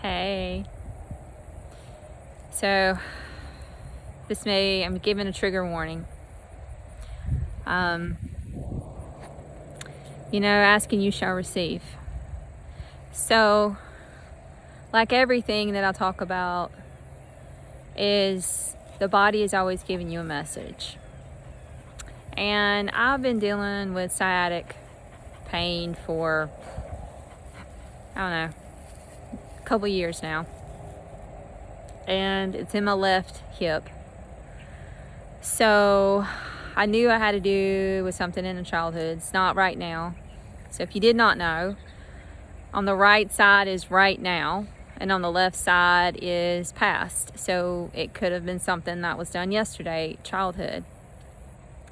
Hey. So, I'm giving a trigger warning. Asking you shall receive. So, like everything that I talk about, is the body is always giving you a message. And I've been dealing with sciatic pain for, I don't know, a couple years now. And it's in my left hip. So I knew I had to do with something in the childhood. It's not right now. So if you did not know, on the right side is right now, and on the left side is past. So it could have been something that was done yesterday, childhood.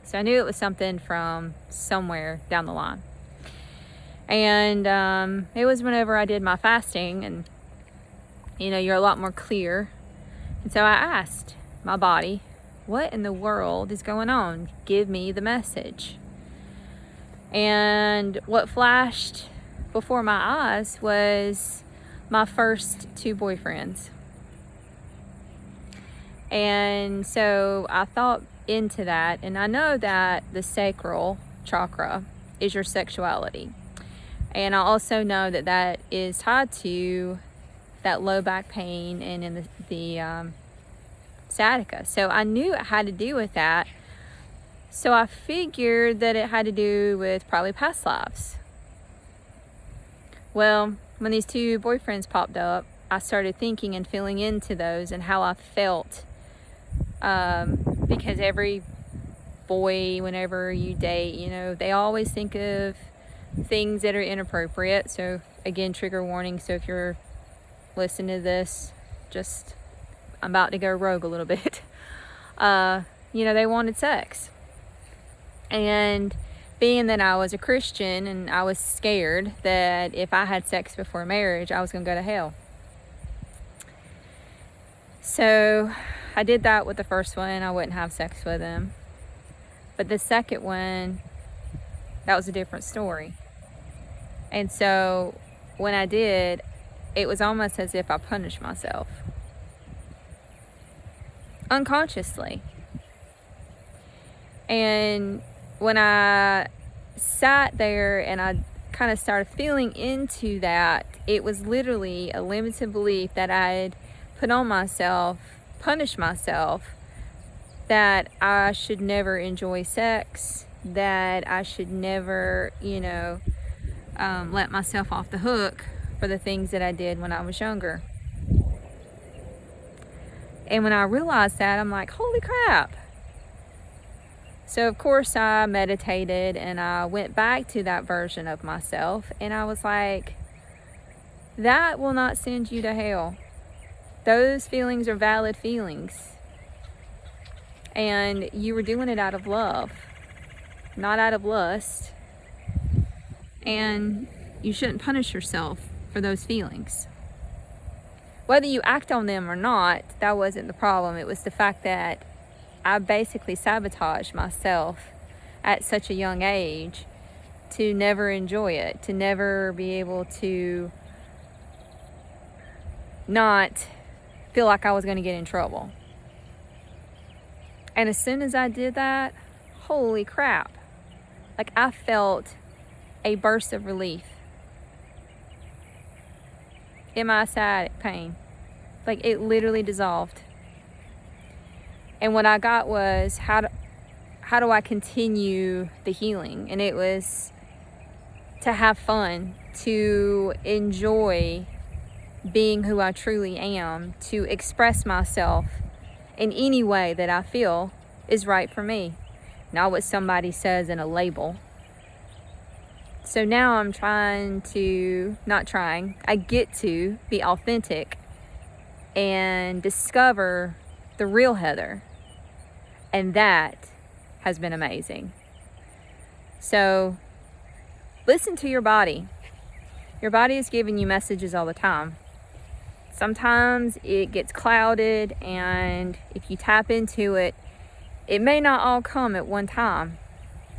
So I knew it was something from somewhere down the line. And it was whenever I did my fasting, and you're a lot more clear. And so I asked my body, what in the world is going on? Give me the message. And what flashed before my eyes was my first 2 boyfriends. And so I thought into that, and I know that the sacral chakra is your sexuality. And I also know that that is tied to that low back pain and in the sciatica. So I knew it had to do with that. So I figured that it had to do with probably past lives. Well, when these 2 boyfriends popped up, I started thinking and feeling into those and how I felt. Because every boy, whenever you date, they always think of things that are inappropriate. So again, trigger warning. So if you're listening to this, I'm about to go rogue a little bit. They wanted sex. And being that I was a Christian and I was scared that if I had sex before marriage, I was going to go to hell. So I did that with the first one. I wouldn't have sex with him. But the second one, that was a different story. And so when I did, it was almost as if I punished myself. Unconsciously. And when I sat there and I kind of started feeling into that, it was literally a limited belief that I had put on myself, punished myself, that I should never enjoy sex, that I should never, let myself off the hook for the things that I did when I was younger. And when I realized that, I'm like, holy crap. So of course I meditated and I went back to that version of myself, and I was like, that will not send you to hell. Those feelings are valid feelings. And you were doing it out of love, not out of lust. And you shouldn't punish yourself for those feelings. Whether you act on them or not, that wasn't the problem. It was the fact that I basically sabotaged myself at such a young age to never enjoy it, to never be able to not feel like I was going to get in trouble. And as soon as I did that, holy crap, like I felt a burst of relief in my sciatic pain. Like it literally dissolved. And what I got was, how do I continue the healing? And it was to have fun, to enjoy being who I truly am, to express myself in any way that I feel is right for me, not what somebody says in a label. So now I get to be authentic and discover the real Heather. And that has been amazing. So listen to your body. Your body is giving you messages all the time. Sometimes it gets clouded, and if you tap into it, it may not all come at one time.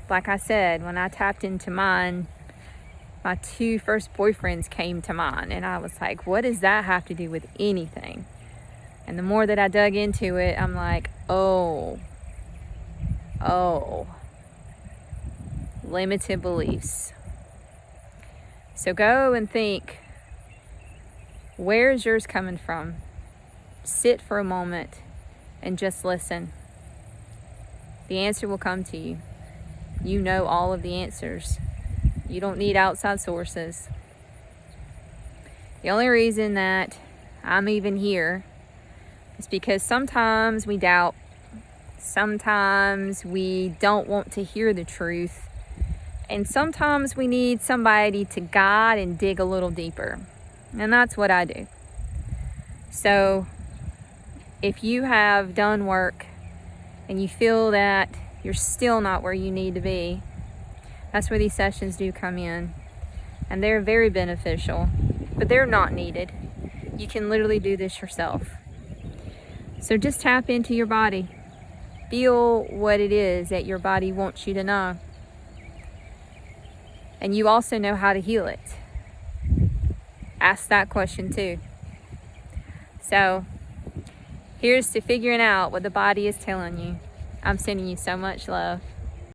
Like I said, when I tapped into my my 2 first boyfriends came to mind, and I was like, what does that have to do with anything? And the more that I dug into it, I'm like, oh, limited beliefs. So go and think, where is yours coming from? Sit for a moment and just listen. The answer will come to you. You know all of the answers. You don't need outside sources. The only reason that I'm even here is because sometimes we doubt. Sometimes we don't want to hear the truth. And sometimes we need somebody to guide and dig a little deeper. And that's what I do. So if you have done work and you feel that you're still not where you need to be, that's where these sessions do come in. And they're very beneficial, but they're not needed. You can literally do this yourself. So just tap into your body. Feel what it is that your body wants you to know. And you also know how to heal it. Ask that question too. So here's to figuring out what the body is telling you. I'm sending you so much love.